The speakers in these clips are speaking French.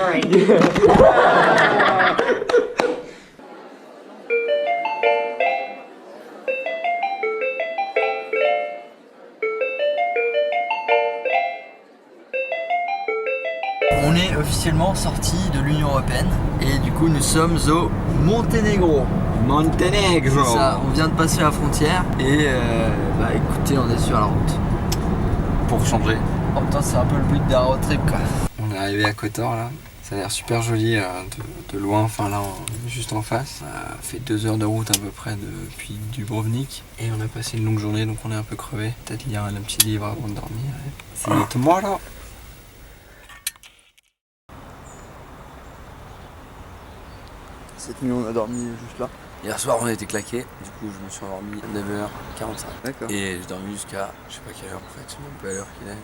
On est officiellement sorti de l'Union Européenne et du coup nous sommes au Monténégro. Monténégro. C'est ça, on vient de passer la frontière et bah écoutez, on est sur la route. Pour changer. En même temps c'est un peu le but d'un road trip quoi. On est arrivé à Kotor là. Ça a l'air super joli de loin, enfin là juste en face. Ça fait 2 heures de route à peu près depuis Dubrovnik. Et on a passé une longue journée donc on est un peu crevé. Peut-être lire un petit livre avant de dormir. C'est tomorrow. Cette nuit on a dormi juste là. Hier soir on a été claqués, du coup je me suis endormi à 9h45. D'accord. Et j'ai dormi jusqu'à je sais pas quelle heure en fait, je sais même pas à l'heure qu'il est.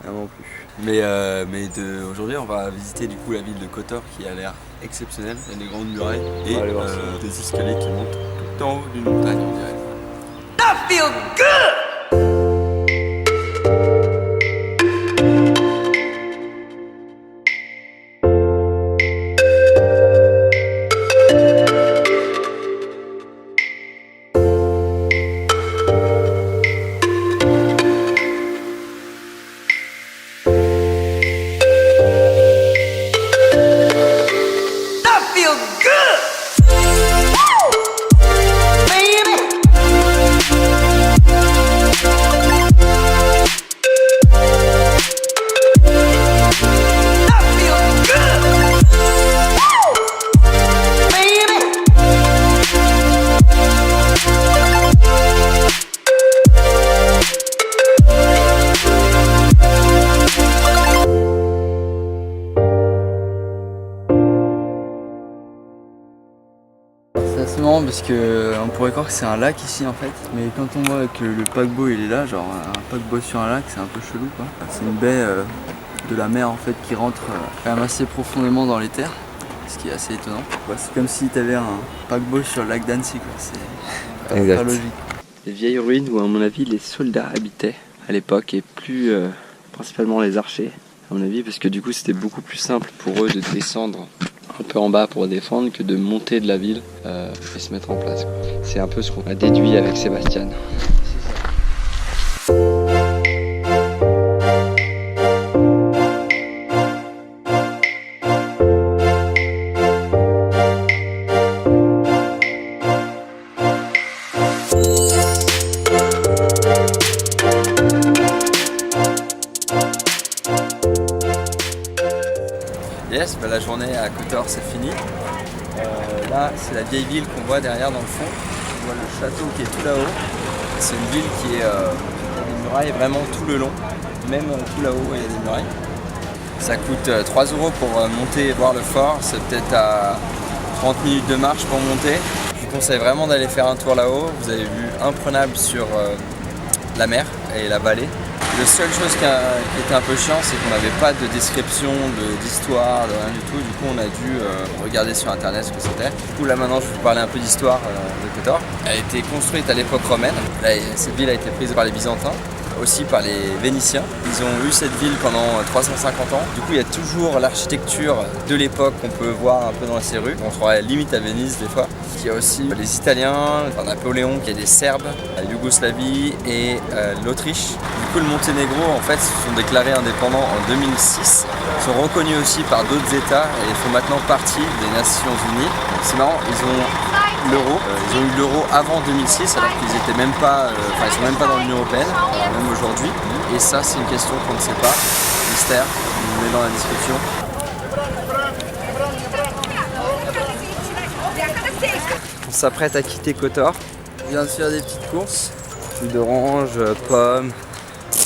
Ah non plus. Mais aujourd'hui on va visiter du coup la ville de Kotor qui a l'air exceptionnelle. Il y a des grandes murailles et des escaliers qui montent tout en haut d'une montagne on dirait. I feel good! C'est marrant parce que on pourrait croire que c'est un lac ici en fait, mais quand on voit que le paquebot il est là, genre un paquebot sur un lac, c'est un peu chelou quoi. C'est une baie de la mer en fait qui rentre quand même assez profondément dans les terres, ce qui est assez étonnant. Ouais, c'est comme si tu avais un paquebot sur le lac d'Annecy quoi, c'est pas logique. Les vieilles ruines où à mon avis les soldats habitaient à l'époque et plus principalement les archers à mon avis parce que du coup c'était beaucoup plus simple pour eux de descendre un peu en bas pour défendre que de monter de la ville et se mettre en place. C'est un peu ce qu'on a déduit avec Sébastien. Yes, bah la journée à Kotor c'est fini. Là c'est la vieille ville qu'on voit derrière dans le fond. On voit le château qui est tout là-haut. C'est une ville qui est des murailles vraiment tout le long. Même tout là-haut il y a des murailles. Ça coûte 3 € pour monter et voir le fort. C'est peut-être à 30 minutes de marche pour monter. Je vous conseille vraiment d'aller faire un tour là-haut. Vous avez vu imprenable sur la mer et la vallée. La seule chose qui était un peu chiant, c'est qu'on n'avait pas de description, d'histoire, de rien du tout. Du coup, on a dû regarder sur internet ce que c'était. Du coup, là maintenant, je vais vous parler un peu d'histoire de Kotor. Elle a été construite à l'époque romaine. Là, cette ville a été prise par les Byzantins, aussi par les Vénitiens. Ils ont eu cette ville pendant 350 ans. Du coup, il y a toujours l'architecture de l'époque qu'on peut voir un peu dans ces rues. On se croirait limite à Venise des fois. Il y a aussi les Italiens, Napoléon, qui est des Serbes, la Yougoslavie et l'Autriche. Du coup, le Monténégro, en fait, se sont déclarés indépendants en 2006. Ils sont reconnus aussi par d'autres États et ils font maintenant partie des Nations Unies. C'est marrant, ils ont l'euro. Ils ont eu l'euro avant 2006 alors qu'ils étaient même pas, ils sont même pas dans l'Union Européenne, même aujourd'hui. Et ça, c'est une question qu'on ne sait pas. Mystère, je vous mets dans la description. On s'apprête à quitter Kotor. On vient de faire des petites courses. Jus d'orange, pommes,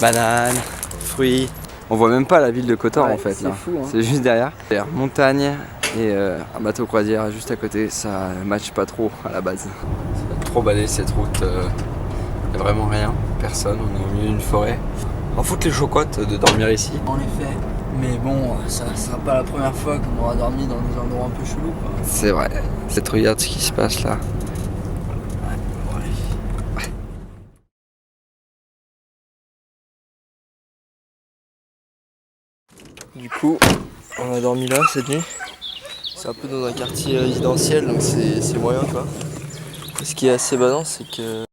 bananes, fruits. On voit même pas la ville de Kotor en fait. C'est fou, hein. C'est juste derrière. Montagne et un bateau croisière juste à côté. Ça matche pas trop à la base. C'est trop balai cette route. Y a vraiment rien, personne. On est au milieu d'une forêt. On fout les chocottes de dormir ici. En effet. Mais bon, ça sera pas la première fois qu'on aura dormi dans des endroits un peu chelous quoi. C'est vrai. Peut-être regarde ce qui se passe là. Du coup, On a dormi là cette nuit. C'est un peu dans un quartier résidentiel, donc c'est moyen quoi. Et ce qui est assez badant, c'est que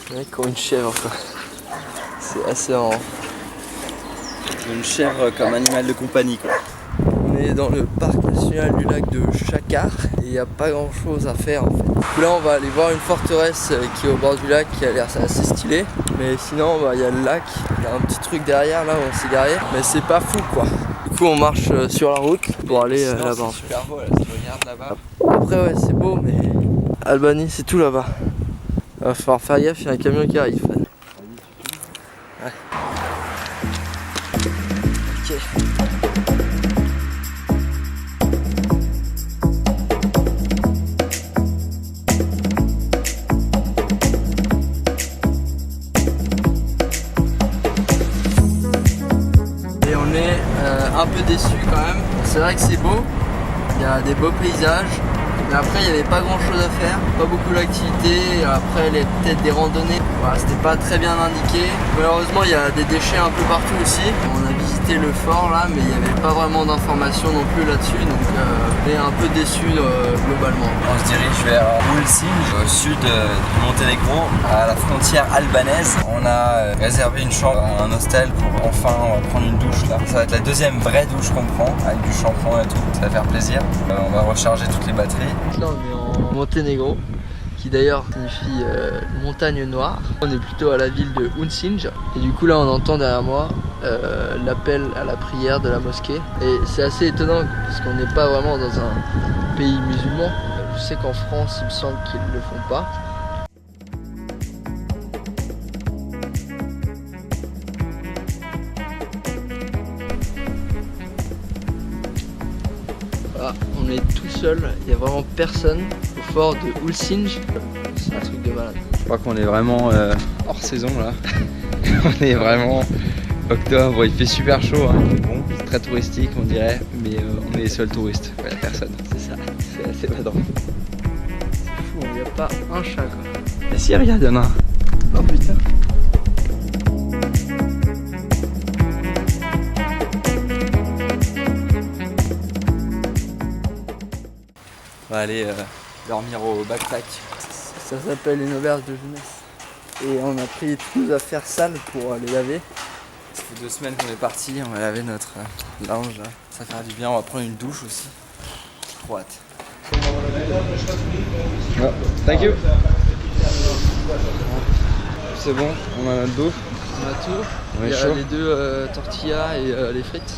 les mecs ont une chèvre quoi. C'est assez marrant. Une chèvre comme animal de compagnie quoi. On est dans le parc national du lac de Chakar et il n'y a pas grand chose à faire en fait. Du coup là on va aller voir une forteresse qui est au bord du lac qui a l'air assez stylée. Mais sinon il y a le lac, il y a un petit truc derrière là où on s'est garé. Mais c'est pas fou quoi. Du coup on marche sur la route pour aller là-bas. C'est super beau là, si tu regardes là-bas. Après ouais c'est beau mais Albanie c'est tout là-bas. Il va falloir faire gaffe, il y a un camion qui arrive. Ouais. Ok. Et on est un peu déçus quand même. C'est vrai que c'est beau, il y a des beaux paysages. Mais après il n'y avait pas grand chose à faire, pas beaucoup d'activités, après il y a peut-être des randonnées, voilà, c'était pas très bien indiqué. Malheureusement il y a des déchets un peu partout aussi. On a visité le fort là mais il n'y avait pas vraiment d'informations non plus là-dessus, donc on est un peu déçus globalement. On se dirige vers Ulcinj, au sud du Monténégro, à la frontière albanaise. On a réservé une chambre à un hostel pour enfin prendre une douche là. Ça va être la deuxième vraie douche qu'on prend, avec du shampoing et tout, ça va faire plaisir. On va recharger toutes les batteries. Là on est en Monténégro, qui d'ailleurs signifie montagne noire. On est plutôt à la ville de Ulcinj et du coup là on entend derrière moi l'appel à la prière de la mosquée. Et c'est assez étonnant parce qu'on n'est pas vraiment dans un pays musulman. Je sais qu'en France il me semble qu'ils ne le font pas. Voilà, on est tout seul, il n'y a vraiment personne au fort de Ulcinj. C'est un truc de malade. Je crois qu'on est vraiment hors saison là. On est vraiment octobre, il fait super chaud. Hein. Bon, c'est très touristique on dirait, mais on est les seuls touristes. Il n'y a personne. C'est ça, c'est assez badant. C'est fou, il n'y a pas un chat quoi. Mais si, regarde, il y en a un. Oh putain. On va aller dormir au backpack. Ça s'appelle une auberge de jeunesse. Et on a pris toutes nos affaires sales pour les laver. Ça fait 2 semaines qu'on est parti, on va laver notre linge là. Ça va faire du bien, on va prendre une douche aussi. Trop hâte. Oh, thank you. C'est bon, on a notre douche. On a tout. On est Il y a chaud. les deux tortillas et les frites.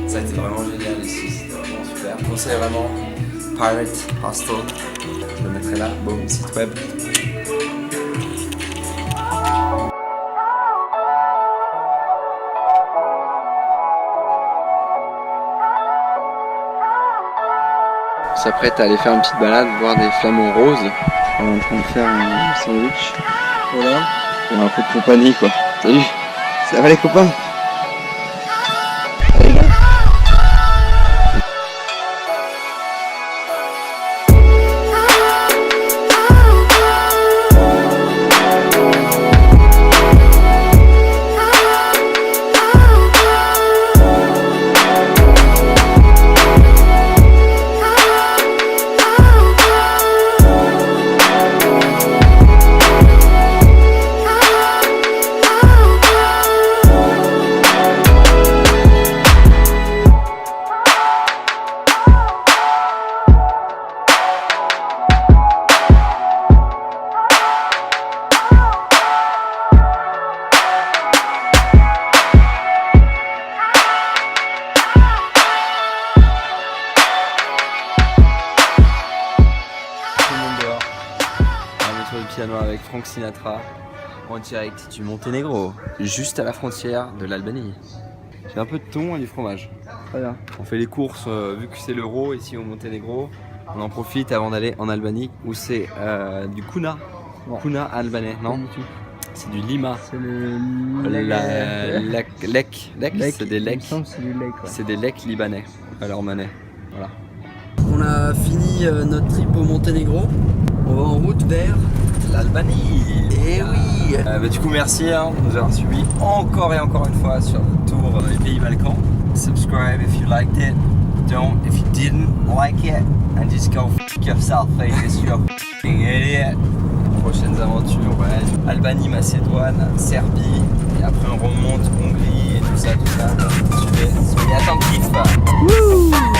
Ça a été vraiment génial ici, c'était vraiment super. Je conseille vraiment Pirate Hostel. Je le mettrai là, boum, site web. On s'apprête à aller faire une petite balade, voir des flamants roses. On est en train de faire un sandwich. Voilà. Et un peu de compagnie quoi. Salut. Ça va les copains? Frank Sinatra en direct du Monténégro, juste à la frontière de l'Albanie. J'ai un peu de thon et du fromage. Très bien. On fait les courses, vu que c'est l'euro ici au Monténégro, on en profite avant d'aller en Albanie où c'est du kuna. Ouais. Kuna albanais, non? C'est du lima. C'est le Lek, c'est des lecs. C'est du lait, quoi. C'est des lecs libanais, alors manais. Voilà. On a fini notre trip au Monténégro. On va en route vers L'Albanie. Eh oui. Du coup, merci de nous avoir suivis encore et encore une fois sur le tour des pays Balkans. Subscribe if you liked it. Don't if you didn't like it. And just go f*** yourself, because you're a f***ing idiot. Prochaines aventures, ouais. Albanie, Macédoine, Serbie. Et après on remonte Hongrie et tout ça. Suivez, soyez attentifs. Wouh.